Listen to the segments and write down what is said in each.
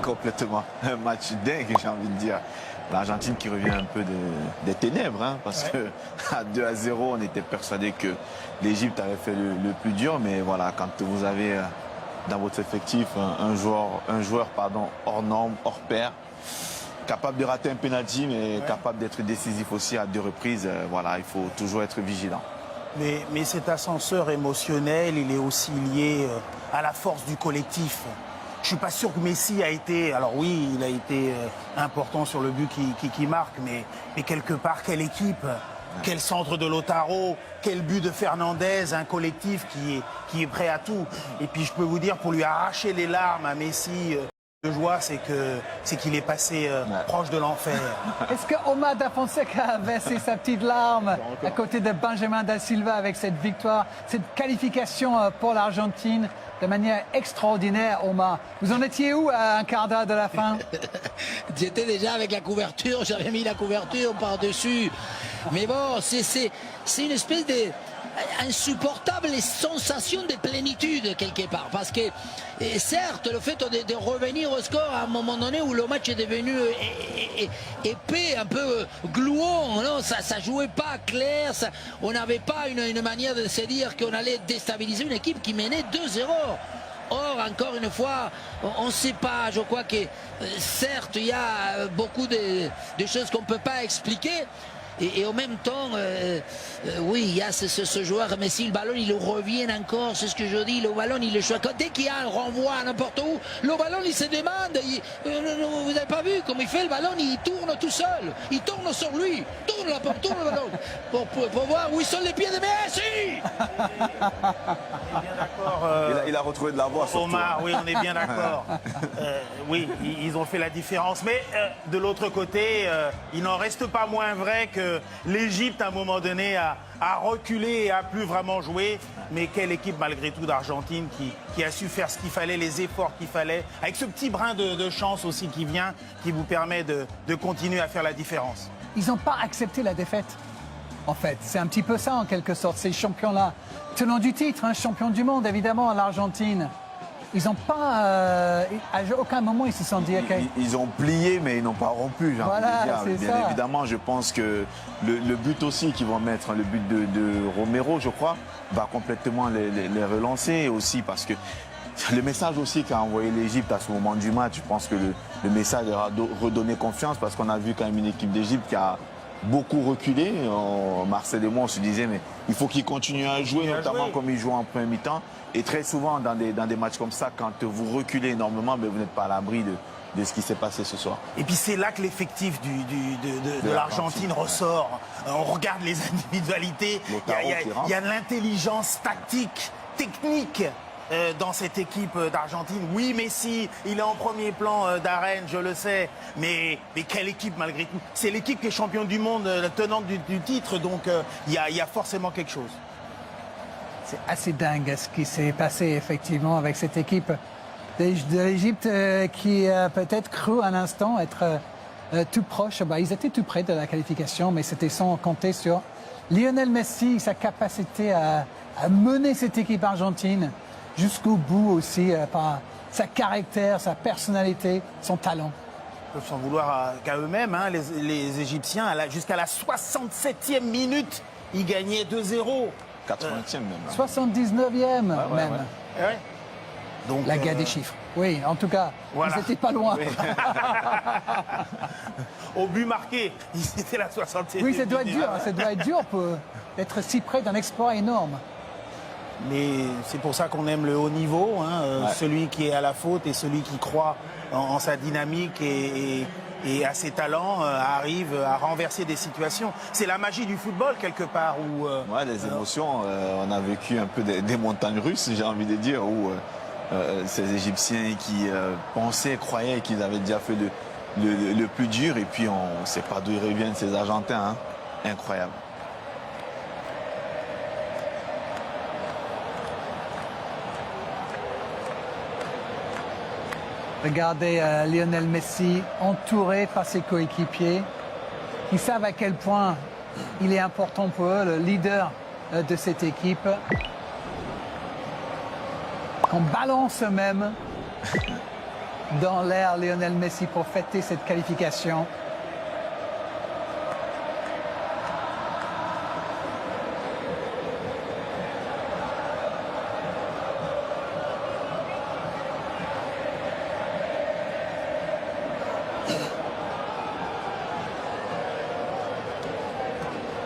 Complètement. Un match dingue, j'ai envie de dire. L'Argentine qui revient un peu des ténèbres, hein, parce que à 2-0, on était persuadé que l'Égypte avait fait le plus dur. Mais voilà, quand vous avez dans votre effectif un joueur hors norme, hors pair, capable de rater un penalty, mais capable d'être décisif aussi à 2 reprises, voilà, il faut toujours être vigilant. Mais cet ascenseur émotionnel, il est aussi lié à la force du collectif. Je ne suis pas sûr que Messi a été... Alors oui, il a été important sur le but qui marque, mais quelque part, quelle équipe, quel centre de Lautaro, quel but de Fernandez, un collectif qui est prêt à tout. Et puis je peux vous dire, pour lui arracher les larmes à Messi... de joie, c'est qu'il est passé proche de l'enfer. Est-ce que Omar Da Fonseca a versé sa petite larme à côté de Benjamin Da Silva avec cette victoire, cette qualification pour l'Argentine de manière extraordinaire, Omar? Vous en étiez où à un quart d'heure de la fin? J'étais déjà avec la couverture, j'avais mis la couverture par-dessus. Mais bon, c'est une espèce de... insupportable sensation de plénitude quelque part, parce que certes le fait de revenir au score à un moment donné où le match est devenu épais, un peu gluant, non, ça jouait pas clair, on n'avait pas une manière de se dire qu'on allait déstabiliser une équipe qui menait 2-0. Or, encore une fois, on ne sait pas, je crois que certes il y a beaucoup de choses qu'on ne peut pas expliquer. Et en même temps, oui, il y a ce joueur, mais si le ballon il revient encore, c'est ce que je dis, le ballon il le choisit. Dès qu'il y a un renvoi n'importe où, le ballon il se demande, vous n'avez pas vu comment il fait le ballon, il tourne tout seul, il tourne sur lui, tourne le ballon, pour voir où ils sont les pieds de Messi. Bien d'accord. Il a retrouvé de la voix, surtout. Omar, oui, on est bien d'accord. Oui, ils ont fait la différence. Mais de l'autre côté, il n'en reste pas moins vrai que l'Égypte, à un moment donné, a reculé et a plus vraiment joué. Mais quelle équipe, malgré tout, d'Argentine qui a su faire ce qu'il fallait, les efforts qu'il fallait, avec ce petit brin de chance aussi qui vient, qui vous permet de continuer à faire la différence. Ils n'ont pas accepté la défaite, en fait. C'est un petit peu ça, en quelque sorte, ces champions-là. Tenant du titre, hein, champion du monde, évidemment, l'Argentine. Ils n'ont pas... à aucun moment, ils se sont dit... Okay. Ils ont plié, mais ils n'ont pas rompu, j'ai envie de dire. Bien évidemment, je pense que le but aussi qu'ils vont mettre, le but de Romero, je crois, va complètement les relancer. Et aussi parce que le message aussi qu'a envoyé l'Égypte à ce moment du match, je pense que le message leur a redonné confiance, parce qu'on a vu quand même une équipe d'Égypte qui a beaucoup reculé. Marcel et moi, on se disait, mais il faut qu'ils continuent à jouer, notamment comme ils jouent en premier mi-temps. Et très souvent, dans des matchs comme ça, quand vous reculez énormément, mais vous n'êtes pas à l'abri de ce qui s'est passé ce soir. Et puis c'est là que l'effectif de l'Argentine ressort. On regarde les individualités. Il y a de l'intelligence tactique, technique dans cette équipe d'Argentine. Oui, Messi, il est en premier plan d'arène, je le sais. Mais quelle équipe malgré tout? C'est l'équipe qui est championne du monde, la tenante du titre. Donc il y a forcément quelque chose. C'est assez dingue ce qui s'est passé effectivement avec cette équipe de l'Égypte qui a peut-être cru un instant être tout proche. Bah, ils étaient tout près de la qualification, mais c'était sans compter sur Lionel Messi, sa capacité à mener cette équipe argentine jusqu'au bout aussi, par sa caractère, sa personnalité, son talent. Ils peuvent s'en vouloir qu'à eux-mêmes, hein, les Égyptiens. Jusqu'à la 67e minute, ils gagnaient 2-0. 80e même. 79e même. Ouais. Donc, la guerre des chiffres. Oui, en tout cas, voilà. Ils n'étaient pas loin. Oui. Au but marqué, c'était la 60e. Oui, ça doit être dur pour être si près d'un exploit énorme. Mais c'est pour ça qu'on aime le haut niveau, hein, celui qui est à la faute et celui qui croit en sa dynamique et à ses talents arrive à renverser des situations. C'est la magie du football quelque part. Où, les émotions, on a vécu un peu des montagnes russes, j'ai envie de dire, où ces Égyptiens qui pensaient, croyaient qu'ils avaient déjà fait le plus dur, et puis on ne sait pas d'où ils reviennent, ces Argentins, hein. Incroyable. Regardez Lionel Messi entouré par ses coéquipiers qui savent à quel point il est important pour eux, le leader de cette équipe. Qu'on balance même. dans l'air Lionel Messi pour fêter cette qualification.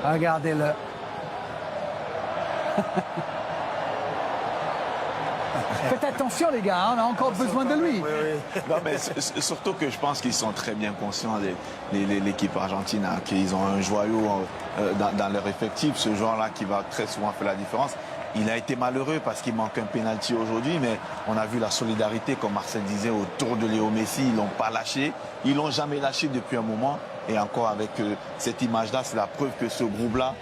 Regardez-le. Faites attention les gars, on a encore besoin de lui. Oui, oui. Non, mais surtout que je pense qu'ils sont très bien conscients, l'équipe argentine, hein, qu'ils ont un joyau dans leur effectif, ce joueur-là qui va très souvent faire la différence. Il a été malheureux parce qu'il manque un pénalty aujourd'hui, mais on a vu la solidarité, comme Marcel disait, autour de Léo Messi. Ils l'ont pas lâché, ils l'ont jamais lâché depuis un moment. Et encore avec cette image-là, c'est la preuve que ce groupe-là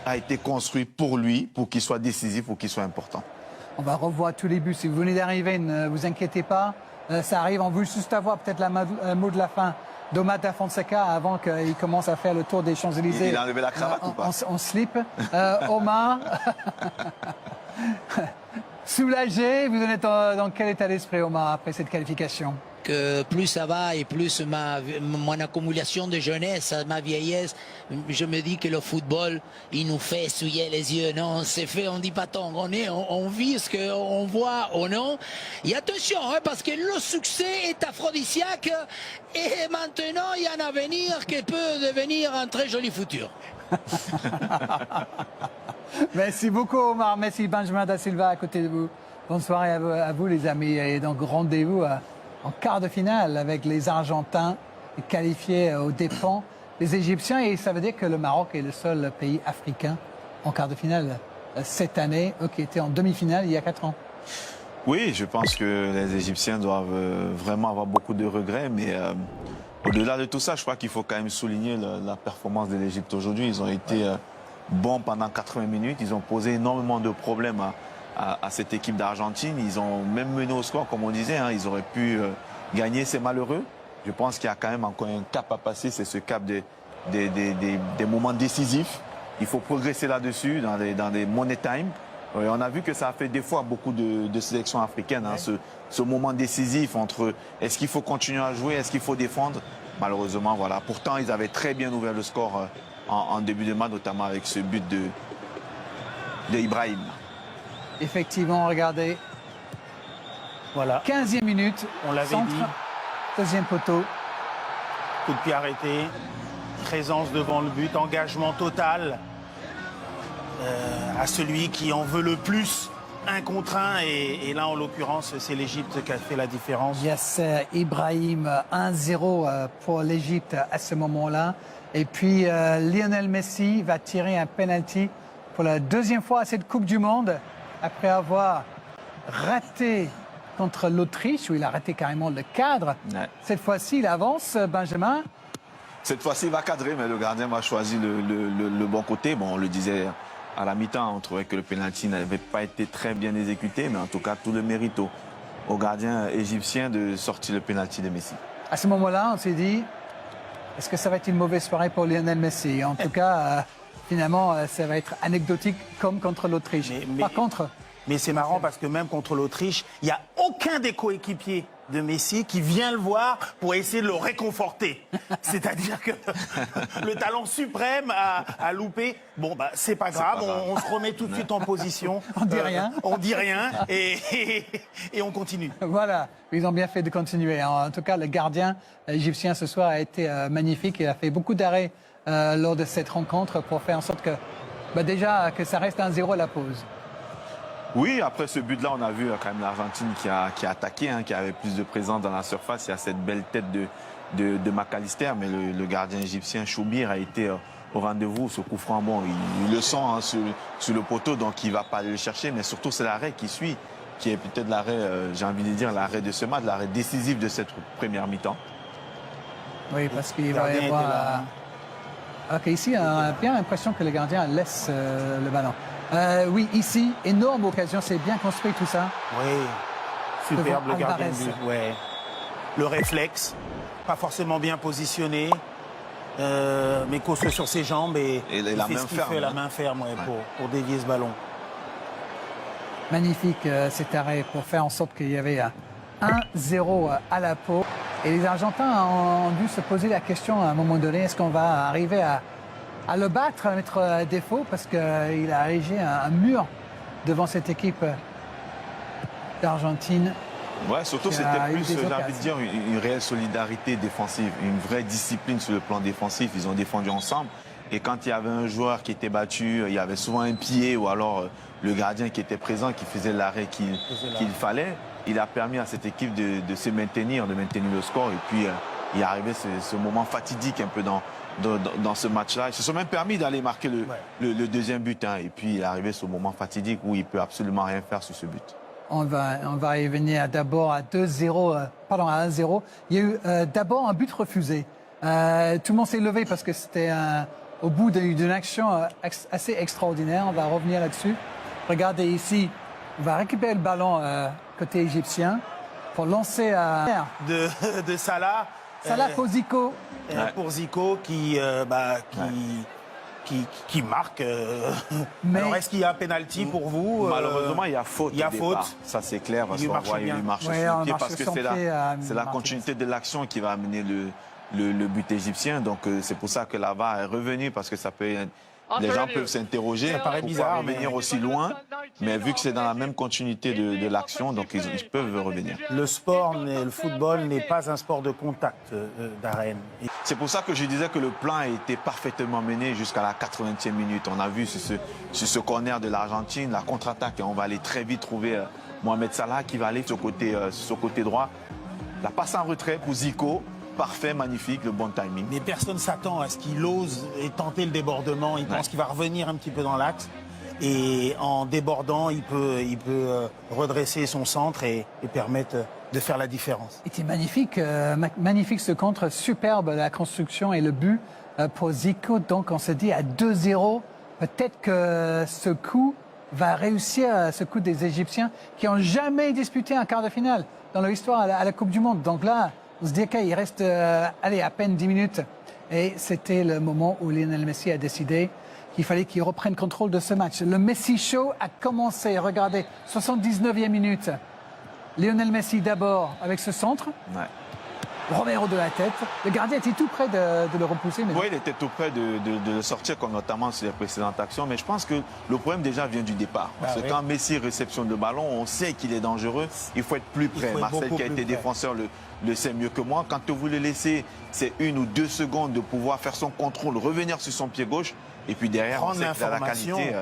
a été construit pour lui, pour qu'il soit décisif, pour qu'il soit important. On va revoir tous les buts. Si vous venez d'arriver, ne vous inquiétez pas. Ça arrive. On veut juste avoir peut-être le mot de la fin d'Omar Da Fonseca avant qu'il commence à faire le tour des Champs-Élysées. Il a enlevé la cravate ou pas? En slip. Omar, soulagé. Vous en êtes dans quel état d'esprit, Omar, après cette qualification? Que plus ça va et plus mon accumulation de jeunesse, ma vieillesse, je me dis que le football, il nous fait essuyer les yeux. Non, c'est fait, on dit pas tant. On vit ce qu'on voit ou non. Et attention, hein, parce que le succès est aphrodisiaque et maintenant, il y a un avenir qui peut devenir un très joli futur. Merci beaucoup, Omar. Merci, Benjamin Da Silva, à côté de vous. Bonne soirée à vous les amis. Et donc, rendez-vous en quart de finale avec les Argentins qualifiés aux dépens des Égyptiens. Et ça veut dire que le Maroc est le seul pays africain en quart de finale cette année, qui était en demi-finale il y a 4 ans. Oui, je pense que les Égyptiens doivent vraiment avoir beaucoup de regrets. Mais au-delà de tout ça, je crois qu'il faut quand même souligner la performance de l'Égypte aujourd'hui. Ils ont été bons pendant 80 minutes. Ils ont posé énormément de problèmes à cette équipe d'Argentine. Ils ont même mené au score, comme on disait. Hein. Ils auraient pu gagner, c'est malheureux. Je pense qu'il y a quand même encore un cap à passer. C'est ce cap des moments décisifs. Il faut progresser là-dessus, dans des money time. Et on a vu que ça a fait des fois beaucoup de sélections africaines. Hein, ce moment décisif entre est-ce qu'il faut continuer à jouer, est-ce qu'il faut défendre. Malheureusement, voilà. Pourtant, ils avaient très bien ouvert le score en début de match, notamment avec ce but de Ibrahim. Effectivement, regardez. Voilà. 15e minute. On l'avait centre, dit. Deuxième poteau. Coup de pied arrêté. Présence devant le but. Engagement total à celui qui en veut le plus. 1 contre 1. Et là, en l'occurrence, c'est l'Égypte qui a fait la différence. Yasser Ibrahim, 1-0 pour l'Égypte à ce moment-là. Et puis, Lionel Messi va tirer un penalty pour la deuxième fois à cette Coupe du Monde. Après avoir raté contre l'Autriche, où il a raté carrément le cadre. Ouais. Cette fois-ci, il avance, Benjamin. Cette fois-ci, il va cadrer, mais le gardien va choisir le bon côté. Bon, on le disait à la mi-temps, on trouvait que le pénalty n'avait pas été très bien exécuté, mais en tout cas, tout le mérite au gardien égyptien de sortir le pénalty de Messi. À ce moment-là, on s'est dit, est-ce que ça va être une mauvaise soirée pour Lionel Messi? En tout cas... Finalement, ça va être anecdotique comme contre l'Autriche. Par contre... Mais c'est marrant parce que même contre l'Autriche, il n'y a aucun des coéquipiers de Messi qui vient le voir pour essayer de le réconforter. C'est-à-dire que le talent suprême a loupé. Bon, bah, c'est pas grave, on se remet tout de suite en position. On dit rien. On dit rien et on continue. Voilà, ils ont bien fait de continuer. En tout cas, le gardien égyptien ce soir a été magnifique. Il a fait beaucoup d'arrêts lors de cette rencontre pour faire en sorte que, déjà, que ça reste 1-0 à la pause. Oui, après ce but-là, on a vu quand même l'Argentine qui a attaqué, hein, qui avait plus de présence dans la surface. Il y a cette belle tête de McAllister, mais le gardien égyptien Choubir a été au rendez-vous. Ce coup franc, bon, il le sent hein, sur le poteau, donc il ne va pas aller le chercher. Mais surtout, c'est l'arrêt qui suit, qui est peut-être l'arrêt, j'ai envie de dire, l'arrêt de ce match, l'arrêt décisif de cette première mi-temps. Oui, parce qu'il va y avoir... Ok, ici, on a bien l'impression que le gardien laisse le ballon. Oui, ici, énorme occasion, c'est bien construit tout ça. Oui, superbe le gardien de but. Ouais. Le réflexe, pas forcément bien positionné, mais costaud sur ses jambes et la main ferme. La main ferme ouais. Pour dévier ce ballon. Magnifique cet arrêt pour faire en sorte qu'il y avait 1-0 à la peau. Et les Argentins ont dû se poser la question à un moment donné, est-ce qu'on va arriver à le battre, à mettre à défaut, parce qu'il a érigé un mur devant cette équipe d'Argentine. Ouais, surtout c'était plus, j'ai envie de dire, une réelle solidarité défensive, une vraie discipline sur le plan défensif. Ils ont défendu ensemble. Et quand il y avait un joueur qui était battu, il y avait souvent un pied ou alors le gardien qui était présent, qui faisait l'arrêt qu'il fallait. Il a permis à cette équipe de se maintenir, de maintenir le score. Et puis, il est arrivé ce moment fatidique un peu dans ce match-là. Ils se sont même permis d'aller marquer le deuxième but. Hein. Et puis, il est arrivé ce moment fatidique où il ne peut absolument rien faire sur ce but. On va y venir d'abord à 2-0, pardon, à 1-0. Il y a eu d'abord un but refusé. Tout le monde s'est levé parce que c'était au bout d'une action assez extraordinaire. On va revenir là-dessus. Regardez ici, on va récupérer le ballon côté égyptien pour lancer à... De Salah. Salah pour Zico. Pour Zico qui marque. Mais... Alors, est-ce qu'il y a un penalty pour vous? Malheureusement, il y a faute. Il y a faute. Ça, c'est clair, parce qu'on voit une marche sur le pied, parce que c'est la continuité de l'action qui va amener le but égyptien. Donc, c'est pour ça que la VAR est revenue, parce que ça peut... Les gens peuvent s'interroger, ça paraît bizarre, revenir aussi loin, mais vu que c'est dans la même continuité de l'action, donc ils peuvent revenir. Le sport, le football n'est pas un sport de contact d'arène. C'est pour ça que je disais que le plan a été parfaitement mené jusqu'à la 80e minute. On a vu sur ce corner de l'Argentine, la contre-attaque, et on va aller très vite trouver Mohamed Salah qui va aller sur ce côté droit. La passe en retrait pour Zico. Parfait, magnifique, le bon timing. Mais personne s'attend à ce qu'il ose et tenter le débordement. Il pense qu'il va revenir un petit peu dans l'axe. Et en débordant, il peut redresser son centre et permettre de faire la différence. C'était magnifique, magnifique ce contre, superbe la construction et le but pour Zico. Donc on se dit à 2-0, peut-être que ce coup va réussir, ce coup des Égyptiens qui n'ont jamais disputé un quart de finale dans leur histoire à la Coupe du Monde. Donc là, on se dit qu'il reste à peine 10 minutes. Et c'était le moment où Lionel Messi a décidé qu'il fallait qu'il reprenne contrôle de ce match. Le Messi Show a commencé. Regardez, 79e minute. Lionel Messi d'abord avec ce centre. Ouais. Romero de la tête. Le gardien était tout près de le repousser. Mais... Oui, il était tout près de le sortir, comme notamment sur les précédentes actions. Mais je pense que le problème déjà vient du départ. Parce que quand Messi réceptionne le ballon, on sait qu'il est dangereux. Il faut être plus près. Marcel, qui a été défenseur, le sait mieux que moi. Quand vous le laissez, c'est 1 ou 2 secondes de pouvoir faire son contrôle, revenir sur son pied gauche. Et puis derrière, prendre on sait qu'il a la qualité.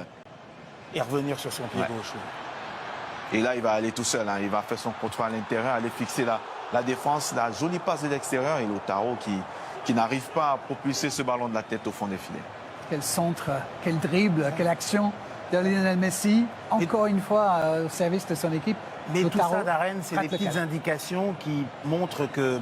Et revenir sur son pied gauche. Et là, il va aller tout seul. Hein. Il va faire son contrôle à l'intérieur, aller fixer la défense, la jolie passe de l'extérieur et Lautaro qui n'arrive pas à propulser ce ballon de la tête au fond des filets. Quel centre, quel dribble, quelle action de Lionel Messi, encore une fois au service de son équipe. Mais Lautaro, tout ça, Darren, c'est des petites indications qui montrent que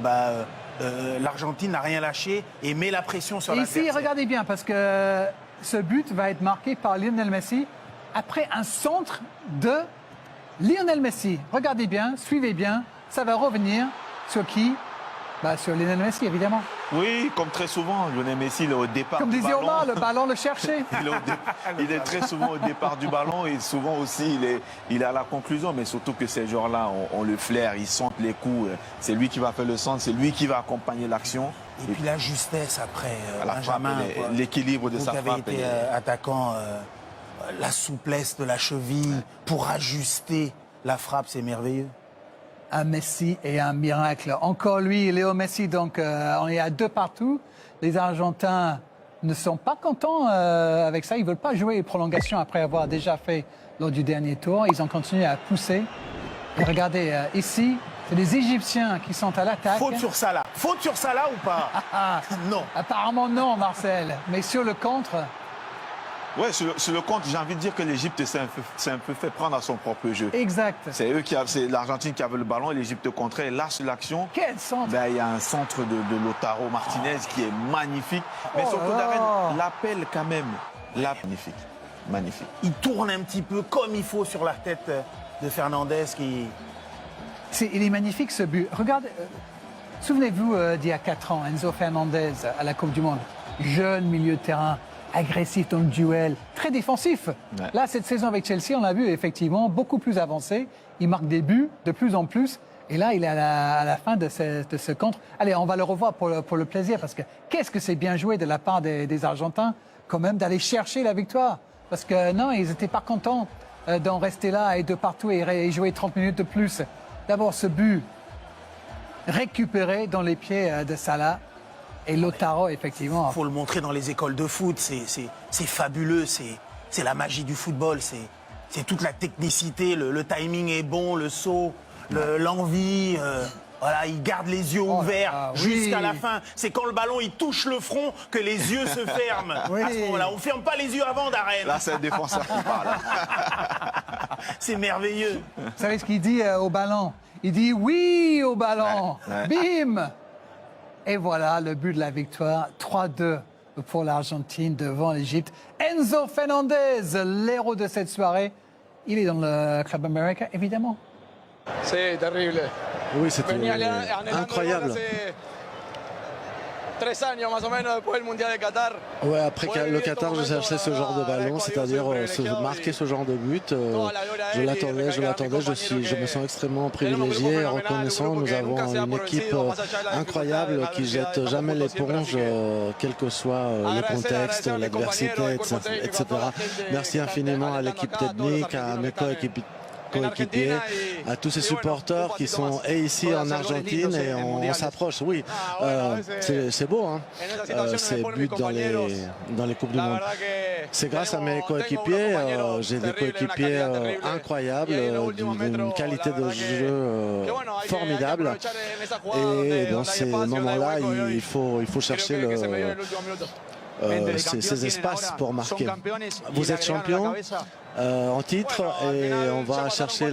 l'Argentine n'a rien lâché et met la pression sur l'adversaire. Ici, regardez bien, parce que ce but va être marqué par Lionel Messi après un centre de Lionel Messi. Regardez bien, suivez bien. Ça va revenir sur qui? Sur Lionel Messi, évidemment. Oui, comme très souvent, Lionel Messi, il est au départ du ballon. Comme disait Omar, le ballon le cherchait. il est très souvent au départ du ballon et souvent aussi, il est à la conclusion. Mais surtout que ces joueurs-là, on le flaire, ils sentent les coups. C'est lui qui va faire le centre, c'est lui qui va accompagner l'action. Et puis la justesse après, Benjamin. L'équilibre de sa frappe. Vous avez été attaquant, la souplesse de la cheville pour ajuster la frappe, c'est merveilleux. Un Messi et un miracle. Encore lui, Léo Messi, donc on est à 2 partout. Les Argentins ne sont pas contents avec ça. Ils ne veulent pas jouer les prolongations après avoir déjà fait lors du dernier tour. Ils ont continué à pousser. Et regardez, ici, c'est les Égyptiens qui sont à l'attaque. Faute sur Salah. Faute sur Salah ou pas? Non. Apparemment non, Marcel. Mais sur le contre... Oui, sur le compte, j'ai envie de dire que l'Égypte s'est un peu fait prendre à son propre jeu. Exact. C'est l'Argentine qui avait le ballon et l'Égypte contre. Et là, sur l'action, quel centre! Il y a un centre de Lautaro Martinez qui est magnifique. Mais surtout, Darren, l'appel quand même. Magnifique. Magnifique. Il tourne un petit peu comme il faut sur la tête de Fernandez. Il est magnifique ce but. Regardez, souvenez-vous d'il y a 4 ans, Enzo Fernandez à la Coupe du Monde. Jeune milieu de terrain. Agressif dans le duel, très défensif. Ouais. Là, cette saison avec Chelsea, on l'a vu effectivement beaucoup plus avancé. Il marque des buts de plus en plus. Et là, il est à la fin de ce contre. Allez, on va le revoir pour le plaisir, parce que qu'est-ce que c'est bien joué de la part des Argentins, quand même, d'aller chercher la victoire. Parce que non, ils n'étaient pas contents d'en rester là et de partout et jouer 30 minutes de plus. D'abord, ce but récupéré dans les pieds de Salah. Et Lautaro, effectivement. Il faut le montrer dans les écoles de foot, c'est fabuleux, c'est la magie du football, c'est toute la technicité, le timing est bon, le saut, l'envie, voilà, il garde les yeux ouverts jusqu'à la fin. C'est quand le ballon il touche le front que les yeux se ferment. Oui. À ce moment-là, on ne ferme pas les yeux avant d'arrêter. Là, c'est le défenseur qui parle. C'est merveilleux. Vous savez ce qu'il dit au ballon? Il dit oui au ballon. Ouais. Bim! Et voilà le but de la victoire. 3-2 pour l'Argentine devant l'Égypte. Enzo Fernandez, l'héros de cette soirée. Il est dans le Club América, évidemment. C'est terrible. Oui, c'était incroyable. 3 años más o menos después del Mundial de Qatar. Ouais, après le Qatar, je cherchais ce genre de ballon, c'est-à-dire marquer ce genre de but. Je l'attendais. Je me sens extrêmement privilégié et reconnaissant. Nous avons une équipe incroyable qui jette jamais l'éponge, quel que soit le contexte, l'adversité, etc. Merci infiniment à l'équipe technique, à mes coéquipiers, à tous ces supporters qui sont ici en Argentine et on s'approche. Oui, c'est beau, hein, ces buts dans les Coupes du Monde. C'est grâce à mes coéquipiers. J'ai des coéquipiers incroyables, d'une qualité de jeu formidable. Et dans ces moments-là, il faut chercher ces espaces pour marquer. Vous êtes champion en titre et on va chercher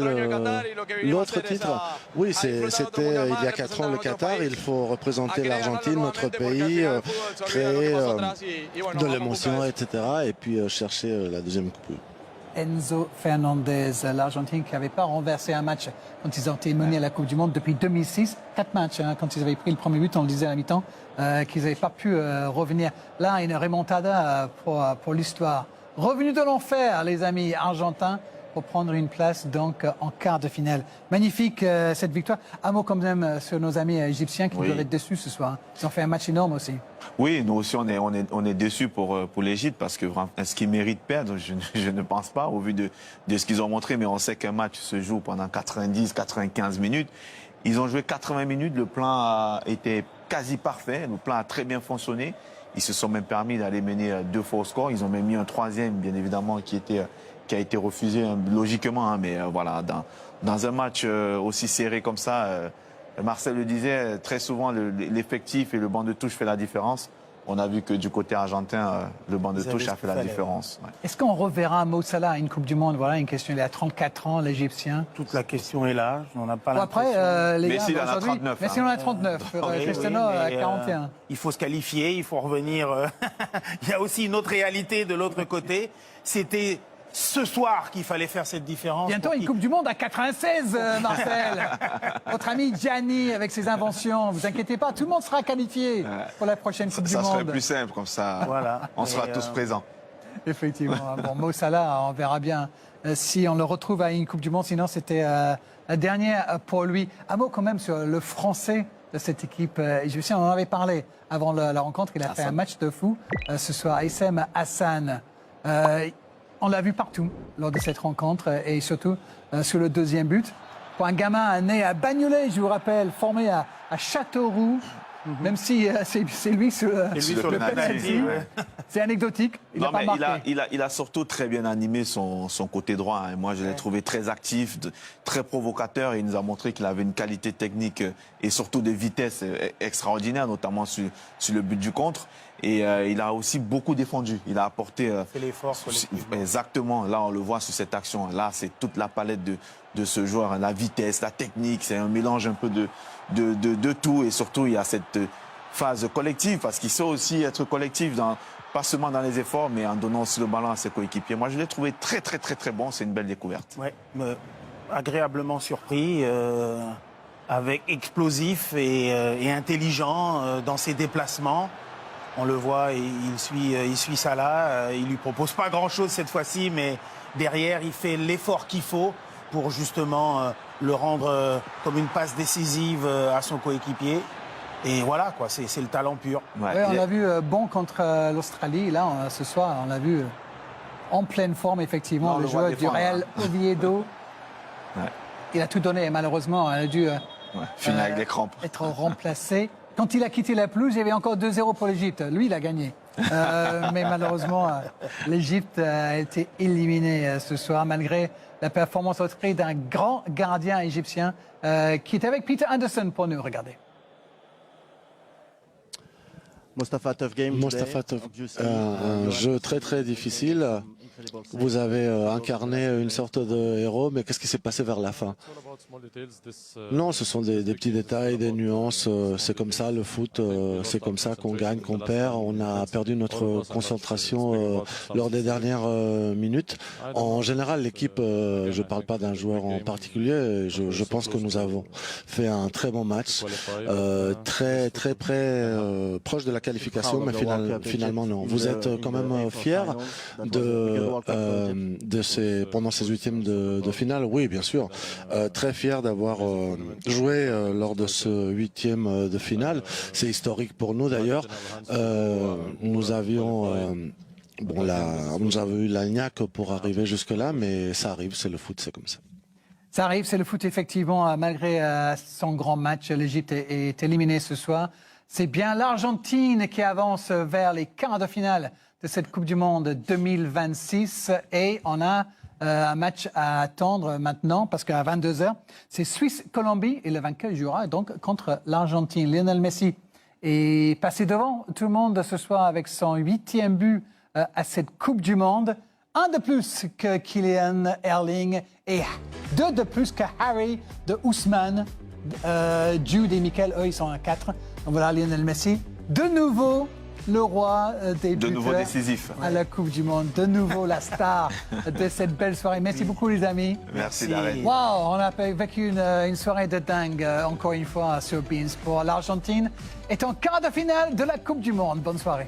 l'autre titre. Oui, c'était il y a 4 ans le Qatar. Il faut représenter l'Argentine, notre pays, créer de l'émotion, etc. Et puis chercher la deuxième coupe. Enzo Fernandez, l'Argentine qui n'avait pas renversé un match quand ils ont été menés à la Coupe du Monde depuis 2006. 4 matchs, hein, quand ils avaient pris le premier but, on le disait à la mi-temps, qu'ils n'avaient pas pu revenir. Là, une remontada pour l'histoire. Revenu de l'enfer, les amis argentins, pour prendre une place donc en quart de finale. Magnifique cette victoire. Un mot quand même sur nos amis égyptiens qui doivent être déçus ce soir. Ils ont fait un match énorme aussi. Oui, nous aussi on est déçus pour l'Égypte parce que est-ce qu'ils méritent perdre? Je ne pense pas au vu de ce qu'ils ont montré, mais on sait qu'un match se joue pendant 90-95 minutes. Ils ont joué 80 minutes, le plan a été quasi parfait, le plan a très bien fonctionné. Ils se sont même permis d'aller mener 2 fois au score. Ils ont même mis un 3e, bien évidemment, qui a été refusé logiquement. Hein, mais voilà, dans un match aussi serré comme ça, Marcel le disait, très souvent l'effectif et le banc de touche fait la différence. On a vu que du côté argentin, le banc de touche a fait la différence. Ouais. Est-ce qu'on reverra Mo Salah à une Coupe du Monde? Voilà, une question. Il a 34 ans, l'Égyptien. Toute la question est là. On n'a pas l'impression. Après, les Messi, gars, il en a 39. Messi, en a 39. Cristiano a 41. Il faut se qualifier, il faut revenir. Il y a aussi une autre réalité de l'autre côté. C'était ce soir qu'il fallait faire cette différence. Bientôt une Coupe du Monde à 96, Marcel. Votre ami Gianni avec ses inventions. Vous inquiétez pas, tout le monde sera qualifié pour la prochaine Coupe du Monde. Ça serait plus simple comme ça. Voilà. On sera tous présents. Effectivement. Bon, Mo Salah, on verra bien si on le retrouve à une Coupe du Monde. Sinon, c'était la dernière pour lui. Un mot quand même sur le français de cette équipe égyptienne. On en avait parlé avant la rencontre. Il a fait un match de fou ce soir. Essam Hassan. On l'a vu partout lors de cette rencontre et surtout sur le deuxième but. Pour un gamin né à Bagnolet, je vous rappelle, formé à Châteauroux, même si c'est lui sur le penalty. C'est anecdotique. Il a surtout très bien animé son côté droit. Hein. Moi, je l'ai trouvé très actif, très provocateur. Et il nous a montré qu'il avait une qualité technique et surtout de vitesse extraordinaire, notamment sur le but du contre. Et il a aussi beaucoup défendu. Il a apporté... fait l'effort. Exactement. Là, on le voit sur cette action. Là, c'est toute la palette de ce joueur. La vitesse, la technique, c'est un mélange un peu de tout. Et surtout, il y a cette phase collective, parce qu'il sait aussi être collectif, pas seulement dans les efforts, mais en donnant aussi le ballon à ses coéquipiers. Moi, je l'ai trouvé très, très, très, très bon. C'est une belle découverte. Ouais, agréablement surpris, avec explosif et intelligent dans ses déplacements. On le voit, il suit Salah. Il lui propose pas grand-chose cette fois-ci, mais derrière, il fait l'effort qu'il faut pour justement le rendre comme une passe décisive à son coéquipier. Et voilà, quoi, c'est le talent pur. Ouais, on l'a vu bon contre l'Australie. Là, ce soir, on l'a vu en pleine forme, effectivement, non, le joueur du Real Oviedo. Ouais. Il a tout donné, malheureusement. Il a dû finir avec des crampes. Être remplacé. Quand il a quitté la pelouse, il y avait encore 2-0 pour l'Égypte. Lui, il a gagné. Mais malheureusement, l'Égypte a été éliminée ce soir, malgré la performance au prix d'un grand gardien égyptien qui est avec Peter Anderson pour nous. Regardez. Mostafa, un jeu très très difficile. Vous avez incarné une sorte de héros, mais qu'est-ce qui s'est passé vers la fin? Non, ce sont des petits détails, des nuances. C'est comme ça le foot, c'est comme ça qu'on gagne, qu'on perd. On a perdu notre concentration lors des dernières minutes. En général, l'équipe, je ne parle pas d'un joueur en particulier, je pense que nous avons fait un très bon match, très proche de la qualification, mais finalement non. Vous êtes quand même fiers pendant ces huitièmes de finale? Oui, bien sûr. Très fiers d'avoir joué lors de ce huitième de finale. C'est historique pour nous d'ailleurs. Nous avions nous avons eu la niaque pour arriver jusque-là, mais ça arrive, c'est le foot, c'est comme ça. Ça arrive, c'est le foot, effectivement. Malgré son grand match, l'Égypte est éliminée ce soir. C'est bien l'Argentine qui avance vers les quarts de finale de cette Coupe du Monde 2026. Et on a un match à attendre maintenant, parce qu'à 22h, c'est Suisse-Colombie et le vainqueur jouera donc contre l'Argentine. Lionel Messi est passé devant tout le monde ce soir avec son 8e but à cette Coupe du Monde. Un de plus que Kylian Erling et 2 de plus que Harry de Ousmane, Jude et Michael. Eux, ils sont à 4. Donc voilà, Lionel Messi. De nouveau, le roi des buteurs. De nouveau décisif. À la Coupe du Monde. De nouveau, la star de cette belle soirée. Merci beaucoup, les amis. Merci, Darren. Wow, on a vécu une soirée de dingue, encore une fois, sur BeIN Sport. L'Argentine est en quart de finale de la Coupe du Monde. Bonne soirée.